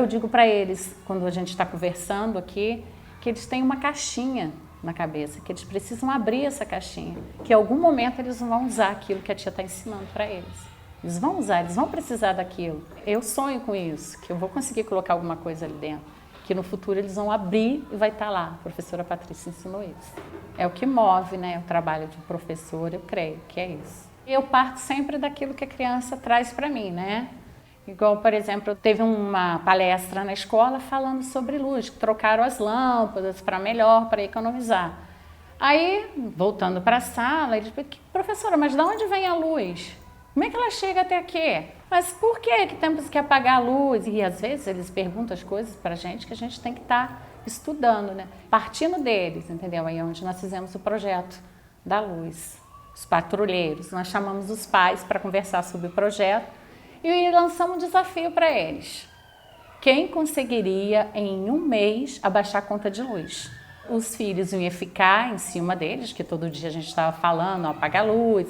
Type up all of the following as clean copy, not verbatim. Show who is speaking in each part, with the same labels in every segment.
Speaker 1: eu digo para eles, quando a gente está conversando aqui, que eles têm uma caixinha na cabeça, que eles precisam abrir essa caixinha, que em algum momento eles vão usar aquilo que a tia está ensinando para eles. Eles vão usar, eles vão precisar daquilo. Eu sonho com isso, que eu vou conseguir colocar alguma coisa ali dentro, que no futuro eles vão abrir e vai estar lá. A professora Patrícia ensinou isso. É o que move, né, o trabalho de professor, eu creio que é isso. Eu parto sempre daquilo que a criança traz para mim, né? Igual, por exemplo, teve uma palestra na escola falando sobre luz, que trocaram as lâmpadas para melhor, para economizar. Aí, voltando para a sala, eles disseram, professora, mas de onde vem a luz? Como é que ela chega até aqui? Mas por que temos que apagar a luz? E às vezes eles perguntam as coisas para a gente que a gente tem que estar estudando, né? Partindo deles, entendeu? Aí é onde nós fizemos o projeto da luz. Os patrulheiros, nós chamamos os pais para conversar sobre o projeto, e lançamos um desafio para eles. Quem conseguiria, em um mês, abaixar a conta de luz? Os filhos iam ficar em cima deles, que todo dia a gente estava falando, apaga a luz.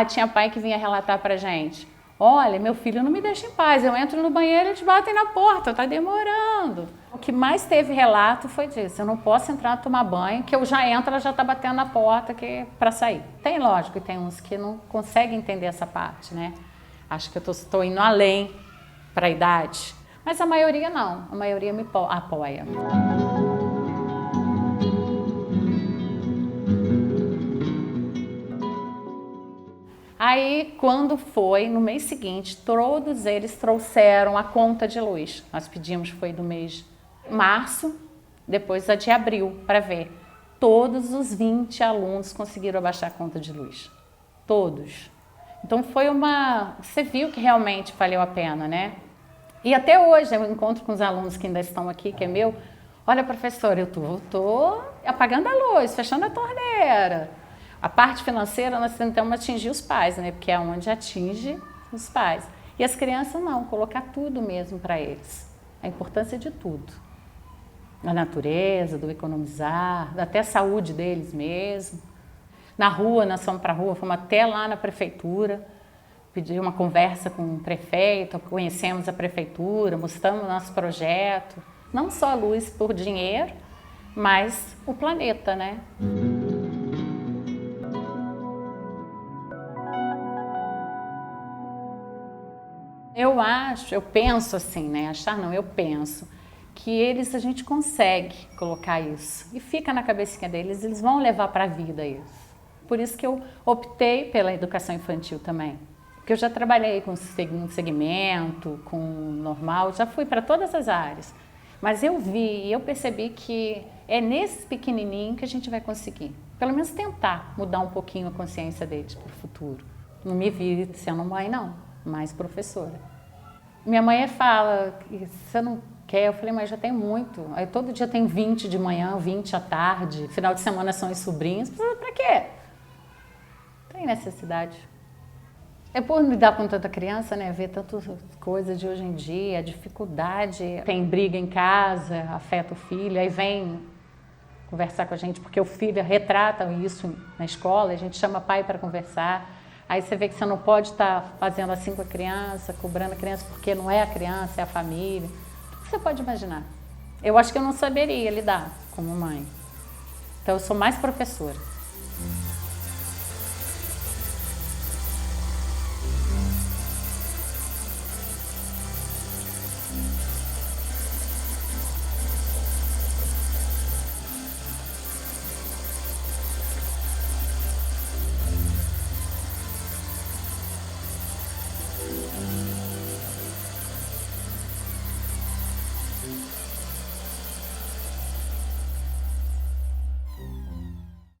Speaker 1: Tinha pai que vinha relatar para a gente. Olha, meu filho não me deixa em paz, eu entro no banheiro e eles batem na porta, está demorando. O que mais teve relato foi disso, eu não posso entrar tomar banho, que eu já entro, ela já está batendo na porta para sair. Tem lógico, tem uns que não conseguem entender essa parte, né? Acho que eu estou indo além para a idade, mas a maioria não, a maioria me apoia. Aí, quando foi, no mês seguinte, todos eles trouxeram a conta de luz. Nós pedimos, foi do mês de março, depois a de abril, para ver. Todos os 20 alunos conseguiram abaixar a conta de luz. Todos. Então foi você viu que realmente valeu a pena, né? E até hoje eu encontro com os alunos que ainda estão aqui, que é meu, olha professora, eu tô apagando a luz, fechando a torneira. A parte financeira nós tentamos atingir os pais, né? Porque é onde atinge os pais. E as crianças não, colocar tudo mesmo para eles. A importância de tudo. Da natureza, do economizar, até a saúde deles mesmo. Na rua, nós fomos para a rua, fomos até lá na prefeitura, pedimos uma conversa com o prefeito, conhecemos a prefeitura, mostramos o nosso projeto. Não só a luz por dinheiro, mas o planeta, né? Eu penso assim, né? Eu penso que a gente consegue colocar isso. E fica na cabecinha deles, eles vão levar para a vida isso. Por isso que eu optei pela educação infantil também. Porque eu já trabalhei com segmento, com normal, já fui para todas as áreas. Mas eu percebi que é nesse pequenininho que a gente vai conseguir. Pelo menos tentar mudar um pouquinho a consciência deles para o futuro. Não me vi sendo mãe, não, mas professora. Minha mãe fala, você não quer? Eu falei, mas já tem muito. Aí todo dia tem 20 de manhã, 20 à tarde, final de semana são os sobrinhos. Para quê? Tem necessidade. É por lidar com tanta criança, né? Ver tantas coisas de hoje em dia, a dificuldade. Tem briga em casa, afeta o filho, aí vem conversar com a gente, porque o filho retrata isso na escola, a gente chama pai para conversar. Aí você vê que você não pode estar fazendo assim com a criança, cobrando a criança, porque não é a criança, é a família. O que você pode imaginar? Eu acho que eu não saberia lidar como mãe. Então eu sou mais professora.